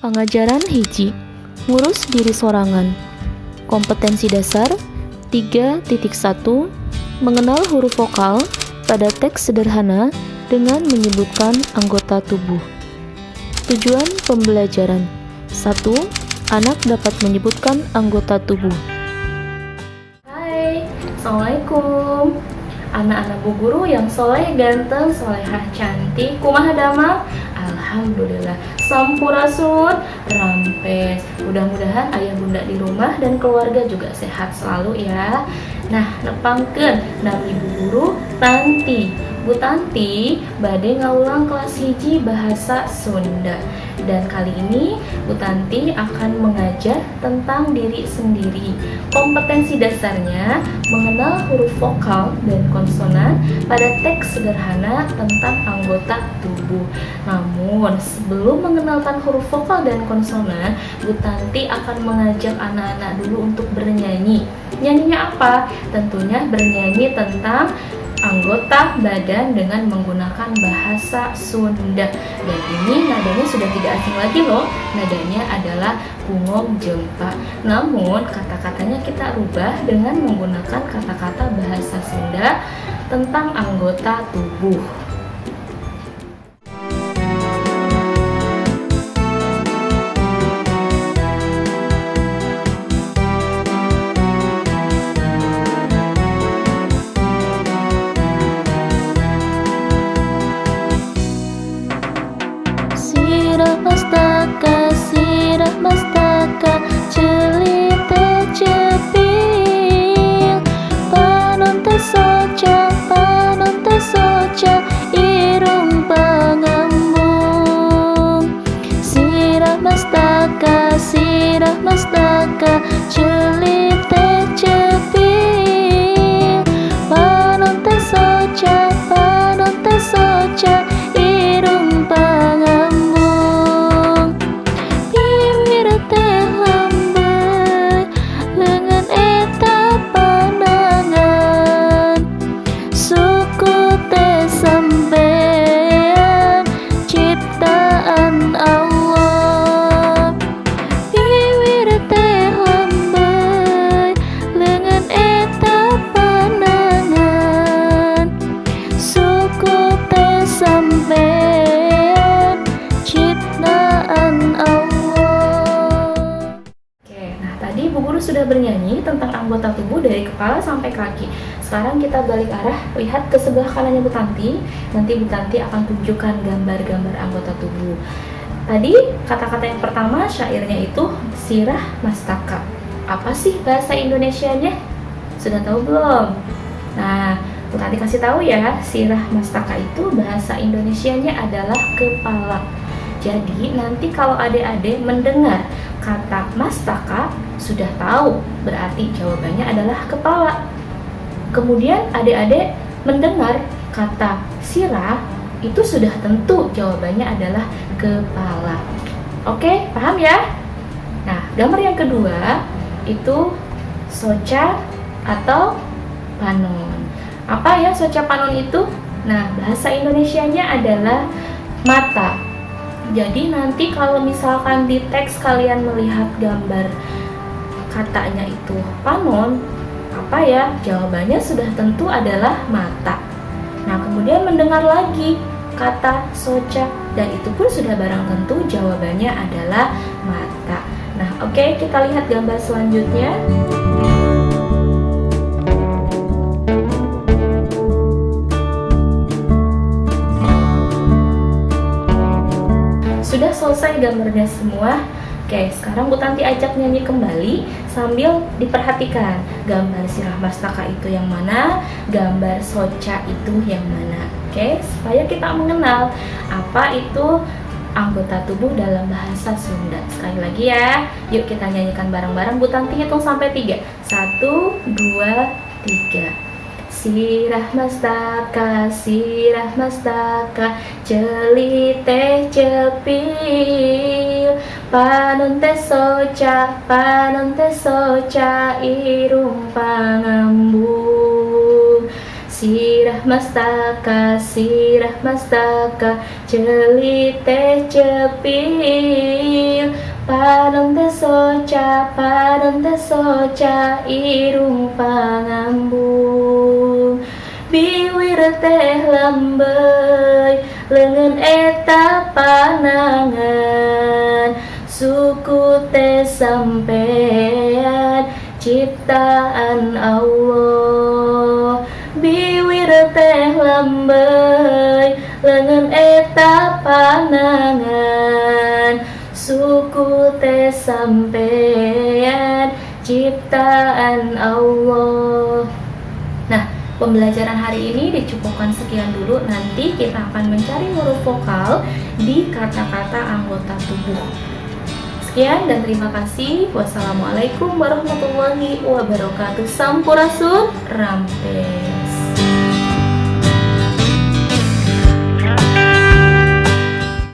Pengajaran hiji, ngurus diri sorangan. Kompetensi dasar 3.1, mengenal huruf vokal pada teks sederhana dengan menyebutkan anggota tubuh. Tujuan pembelajaran 1. Anak dapat menyebutkan anggota tubuh. Hai, Assalamualaikum. Anak-anak bu guru yang soleh, ganteng, solehah, cantik, kumaha damang? Alhamdulillah, sampurasun, rampes. Mudah-mudahan ayah bunda di rumah dan keluarga juga sehat selalu ya. Nah, nepangkeun nami bu guru Tanti. Bu Tanti bade ngaulang kelas hiji bahasa Sunda. Dan kali ini Bu Tanti akan mengajar tentang diri sendiri. Kompetensi dasarnya mengenal huruf vokal dan konsonan pada teks sederhana tentang anggota tubuh. Namun sebelum mengenalkan huruf vokal dan konsonan, Bu Tanti akan mengajak anak-anak dulu untuk bernyanyi. Nyanyinya apa? Tentunya bernyanyi tentang anggota badan dengan menggunakan bahasa Sunda. Dan ini nadanya sudah tidak asing lagi loh. Nadanya adalah bungong jempa. Namun kata-katanya kita rubah dengan menggunakan kata-kata bahasa Sunda tentang anggota tubuh. Sirah mastaka, celite cepil, panon teh soca, irung pangambung. Sirah mastaka, celite cepil, panon teh soca, irung pangambung. Sudah bernyanyi tentang anggota tubuh dari kepala sampai kaki. Sekarang kita balik arah, lihat ke sebelah kanannya Bu Tanti. Nanti Bu Tanti akan tunjukkan gambar-gambar anggota tubuh. Tadi kata-kata yang pertama syairnya itu sirah mastaka. Apa sih bahasa Indonesianya? Sudah tahu belum? Nah, Bu Tanti kasih tahu ya, sirah mastaka itu bahasa Indonesianya adalah kepala. Jadi nanti kalau adik-adik mendengar kata mastaka, sudah tahu berarti jawabannya adalah kepala. Kemudian adik-adik mendengar kata sirah, itu sudah tentu jawabannya adalah kepala. Oke, paham ya? Nah, gambar yang kedua itu soca atau panon. Apa ya soca panon itu? Nah, bahasa Indonesianya adalah mata. Jadi nanti kalau misalkan di teks kalian melihat gambar katanya itu panon, apa ya? Jawabannya sudah tentu adalah mata. Nah, kemudian mendengar lagi kata soca, dan itu pun sudah barang tentu jawabannya adalah mata. Nah, oke, kita lihat gambar selanjutnya. Sudah selesai gambarnya semua. Oke, sekarang Bu Tanti ajak nyanyi kembali sambil diperhatikan gambar sirah mastaka itu yang mana, gambar soca itu yang mana. Oke, supaya kita mengenal apa itu anggota tubuh dalam bahasa Sunda. Sekali lagi ya, yuk kita nyanyikan bareng-bareng. Bu Tanti hitung sampai 3. 1, 2, 3. Sirah mastaka, celite cepil, panon teh soca, irung pangambung. Sirah mastaka, celite cepil, soca irung pangambung biwir teh lambei leungeun eta panangan suku teh sampean ciptaan Allah biwir teh lambei leungeun eta panangan suku teh sampean ciptaan Allah. Nah, pembelajaran hari ini dicukupkan sekian dulu. Nanti kita akan mencari huruf vokal di kata-kata anggota tubuh. Sekian dan terima kasih. Wassalamualaikum warahmatullahi wabarakatuh. Sampurasun rampes.